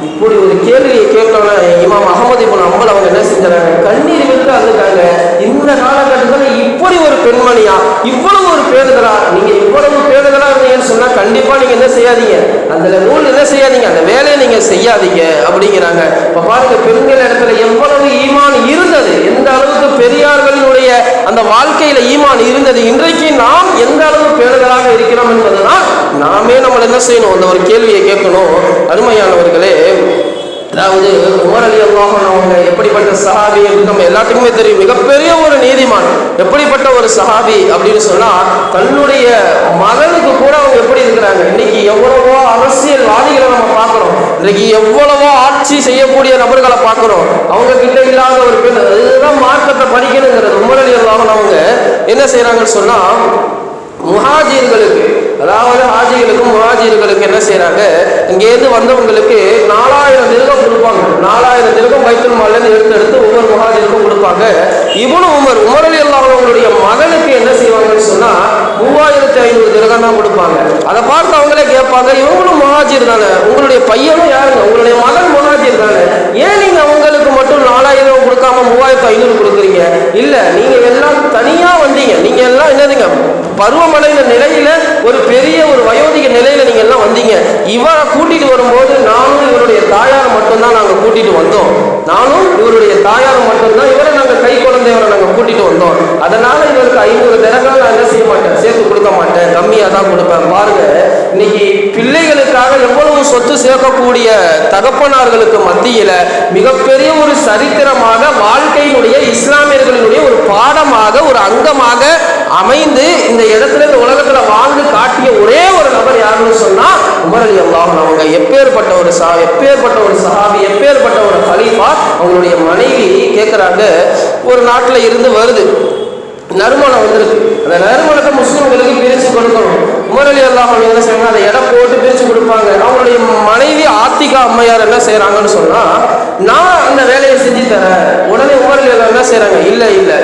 இப்படி ஒரு கேள்வியை கேட்டோன்னா இமாம் அஹ்மது இப்னு ஹம்பல் அவங்க என்ன செஞ்சாங்க, கண்ணீர் விட்டு அழுதாங்க. இந்த காலகட்டத்தில் இப்படி ஒரு பெண்மணியா, இவ்வளவு ஒரு பேருதலா, நீங்க இவ்வளவு பேருதலா இருந்தீங்கன்னு சொன்னா கண்டிப்பா நீங்க என்ன செய்யாதீங்க, அந்த நூல் என்ன செய்யாதீங்க, அந்த வேலையை நீங்க செய்யாதீங்க அப்படிங்கிறாங்க. இப்ப பாருங்க, பெண்கள் இடத்துல எவ்வளவு ஈமான் இருந்தது, எந்த அளவுக்கு பெரியார்களுடைய அந்த வாழ்க்கையில ஈமான் இருந்தது. இன்றைக்கு நாம் எந்த அளவு பேருதலாக இருக்கிறோம் என்பதுதான் நாமே நம்ம என்ன செய்யணும், அந்த ஒரு கேள்வியை கேட்கணும். அருமையானவர்களே, அதாவது உமர் ரலியல்லாஹு அன்ஹு எப்படிப்பட்ட சஹாபி என்று நம்ம எல்லாத்துக்குமே தெரியும். மிகப்பெரிய ஒரு நீதிமான். எப்படிப்பட்ட ஒரு சஹாபி அப்படின்னு சொன்னா, தன்னுடைய மகனுக்கு கூட அவங்க எப்படி இருக்கிறாங்க. இன்னைக்கு எவ்வளவோ அரசியல்வாதிகளை நம்ம பார்க்கிறோம், இன்னைக்கு எவ்வளவோ ஆட்சி செய்யக்கூடிய நபர்களை பார்க்கிறோம். அவங்க கிட்ட இல்லாத ஒரு பெண், அதுதான் மார்க்கத்தை படிக்கணுங்கிறது. உமர் ரலியல்லாஹு அன்ஹு அவங்க என்ன செய்யறாங்கன்னு சொன்னா, முஹாஜிர்களுக்கு, அதாவது ஹாஜிகளுக்கும் முஹாஜிர்களுக்கு என்ன செய்யறாங்க, இங்கேருந்து வந்தவங்களுக்கு 4000 திர்ஹம் கொடுப்பாங்க. 4000 திர்ஹம் பைத்துல் மால்ல எடுத்து ஒவ்வொரு முஹாஜிருக்கும் கொடுப்பாங்க. இப்னு உமர் ரலியல்லாஹு அன்ஹு அவங்களுடைய மகனுக்கு என்ன செய்வாங்கன்னு சொன்னா 3500 திர்ஹம் தான் கொடுப்பாங்க. அதை பார்த்து அவங்களே கேட்பாங்க, இவங்களும் முஹாஜிர் தானே, உங்களுடைய பையனும் யாருங்க, உங்களுடைய மகன் முஹாஜிர் தானே, ஏன் நீங்க அவங்களுக்கு மட்டும் 4000 கொடுக்காம 3500 கொடுக்குறீங்க? இல்ல, நீங்க எல்லாம் தனியா வந்தீங்க, நீங்க எல்லாம் என்னதுங்க, பருவமடைந்த நிலையில, ஒரு பெரிய ஒரு வயோதிக நிலையில நீங்க எல்லாம் வந்தீங்க. இவரை கூட்டிட்டு வரும்போது நானும் இவருடைய தாயார் மட்டும்தான் நாங்க கூட்டிட்டு வந்தோம், நானும் இவருடைய தாயார் மட்டும்தான், இவரை நாங்க கை குழந்தையவரை நாங்க கூட்டிட்டு வந்தோம். அதனால இவருக்கு 500 திரகம் நான் என்ன செய்ய மாட்டேன், சேர்த்து கொடுக்க மாட்டேன், கம்மியா தான் கொடுப்பேன். பாருங்க, இன்னைக்கு பிள்ளைகளுக்காக எவ்வளவு சொத்து சேர்க்கக்கூடிய தகப்பனார்களுக்கு மத்தியில மிகப்பெரிய ஒரு சரித்திரமாக, வாழ்க்கையினுடைய இஸ்லாமியர்களினுடைய ஒரு பாடமாக, ஒரு அங்கமாக அமைந்து இந்த இடத்துல, இந்த உலகத்துல வாழ்ந்து காட்டிய ஒரே ஒரு நபர் யாருன்னு சொன்னா உமர் ரலியல்லாஹு அன்ஹு. அவங்க எப்பேற்பட்ட ஒரு சஹாபி, எப்பேற்பட்ட ஒரு கலீஃபா. அவங்களுடைய மனைவி கேட்கிறாங்க, ஒரு நாட்டுல இருந்து வருது, நறுமணம் வந்திருக்கு, அந்த நறுமணத்தை முஸ்லிம்களுக்கு பிரிச்சு கொடுக்கணும். உமர் ரலியல்லாஹு அன்ஹு என்ன செய்வாங்க, அதை எடை போட்டு பிரிச்சு கொடுப்பாங்க. அவங்களுடைய மனைவி ஆத்திகா அம்மையார் என்ன செய்யறாங்கன்னு சொன்னா, நான் அந்த வேலையை செஞ்சு தரேன். உடனே உமர் ரலியல்லாஹு என்ன செய்யறாங்க, இல்ல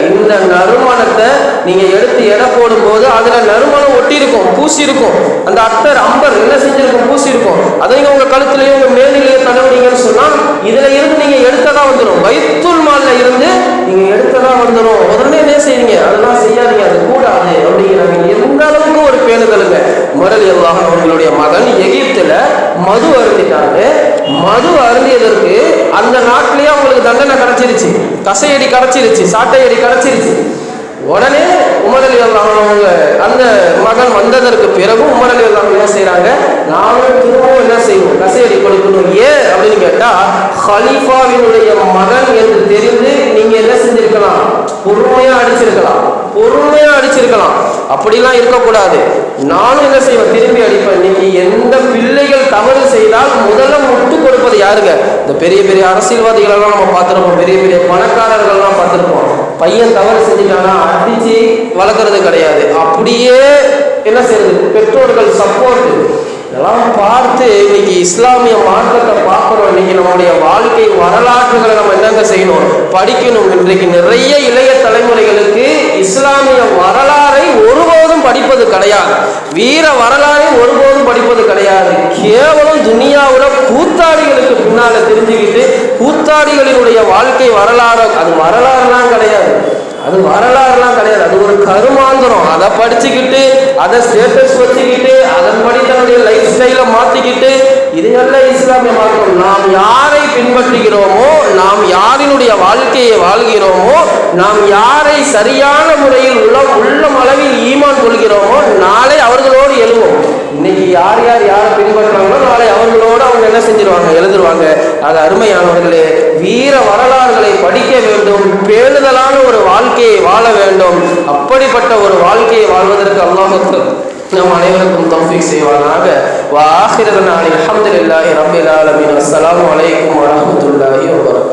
இந்த நறுமணத்தை நீங்க எடுத்து எடை போடும் போது அதுல நறுமணம் ஒட்டி இருக்கும், பூசி இருக்கும், அந்த அத்தர் அம்பர் என்ன செஞ்சிருக்கும், பூசி இருக்கும். அதை நீங்க உங்க கழுத்துலயும் உங்க மேனிலேயே தடவுறீங்கன்னு சொன்னா இதுல இருந்து நீங்க எடுத்ததா வந்துடும், பைத்துல் மால்ல இருந்து நீங்க எடுத்ததா வந்துடும். உடனே என்ன செய்றீங்க, அதெல்லாம் செய்யாதீங்க, அது கூடாது அப்படிங்கிறாங்க. எந்த அளவுக்கு ஒரு பேணுதலுங்க. உமர் ரலியல்லாஹு அன்ஹு அவர்களுடைய மகன் எகிப்துல மது அருந்திட்டாங்க. மது அருந்தியதற்கு அந்த நாட்டிலேயே அவங்களுக்கு தண்டனை கிடைச்சிருச்சு, கசையடி கிடைச்சிருச்சு, சாட்டையடி கிடைச்சிருச்சு. உடனே உமர் ரலியல்லாஹு அன்ஹு அந்த மகன் வந்ததற்கு பிறகு உமர் ரலியல்லாஹு அன்ஹு என்ன செய்யறாங்க, நானும் திரும்பவும் என்ன செய்வோம், கசையடி கொடுக்கணும். ஏன் அப்படின்னு கேட்டா, ஹலீஃபாவினுடைய மகன் என்று தெரிந்து நீங்க என்ன செஞ்சிருக்கலாம், பொறுமையா அடிச்சிருக்கலாம். அப்படிலாம் இருக்கக்கூடாது. நானும் என்ன செய்வேன், திரும்பி அடிப்பேன். இன்னைக்கு எந்த பிள்ளைகள் தவறு செய்தால் முதல்ல முட்டு கொடுப்பது யாருங்க, இந்த பெரிய பெரிய அரசியல்வாதிகளெல்லாம் நம்ம பார்த்துருப்போம், பெரிய பெரிய பணக்காரர்கள்லாம் பார்த்துருப்போம். பையன் தவறு செஞ்சுட்டானா அடிச்சு வளர்க்கறது கிடையாது, அப்படியே என்ன செய்யறது, பெற்றோர்கள் சப்போர்ட், இதெல்லாம் பார்த்து இன்னைக்கு இஸ்லாமிய மார்க்கத்தை பார்க்குறோம். இன்னைக்கு நம்முடைய வாழ்க்கை வரலாற்றுகளை நம்ம என்னங்க செய்யணும், படிக்கணும். இன்றைக்கு நிறைய இளைய தலைமுறைகளுக்கு இஸ்லாமிய வரலாறை ஒருபோதும் படிப்பது கிடையாது, வீர வரலாறை ஒருபோதும் படிப்பது கிடையாது. கேவலம் துனியாவுல கூத்தாடிகளுக்கு பின்னால தெரிஞ்சுக்கிட்டு கூத்தாடிகளினுடைய வாழ்க்கை வரலாறு, அது வரலாறுலாம் கிடையாது, அது வரலாறுலாம் கிடையாது, அது ஒரு கருமாந்திரம். அதை படிச்சுக்கிட்டு அதை ஸ்டேட்டஸ் வச்சுக்கிட்டு அதன்படி தன்னுடைய லைஃப் ஸ்டைலை மாற்றிக்கிட்டு இதையெல்லாம் இஸ்லாமிய மார்க்கம். நாம் யாரை பின்பற்றுகிறோமோ, நாம் யாரினுடைய வாழ்க்கையை வாழ்கிறோமோ, நாம் யாரை சரியான முறையில் உள்ளம் அளவில் ஈமான் கொள்கிறோமோ, நாளை அவர்களோடு எழுவோம். இன்னைக்கு யார் யாரை பின்பற்றாங்களோ நாளை அவர்களோடு அவங்க என்ன செஞ்சிருவாங்க, எழுதுருவாங்க. அது அருமையானவர்களே, வீர வரலாறுகளை படிக்க வேண்டும், பேணுதலான ஒரு வாழ்க்கையை வாழ வேண்டும். அப்படிப்பட்ட ஒரு வாழ்க்கையை வாழ்வதற்கு அல்லாஹ் நம் அனைவருக்கும் தௌஃபீக் செய்வானாக. வ ஆகிரு தஅவானா அல்ஹம்துலில்லாஹி ரப்பில் ஆலமீன். அஸ்ஸலாமு அலைக்கும் வ ரஹ்மத்துல்லாஹி வ பரகாத்துஹு.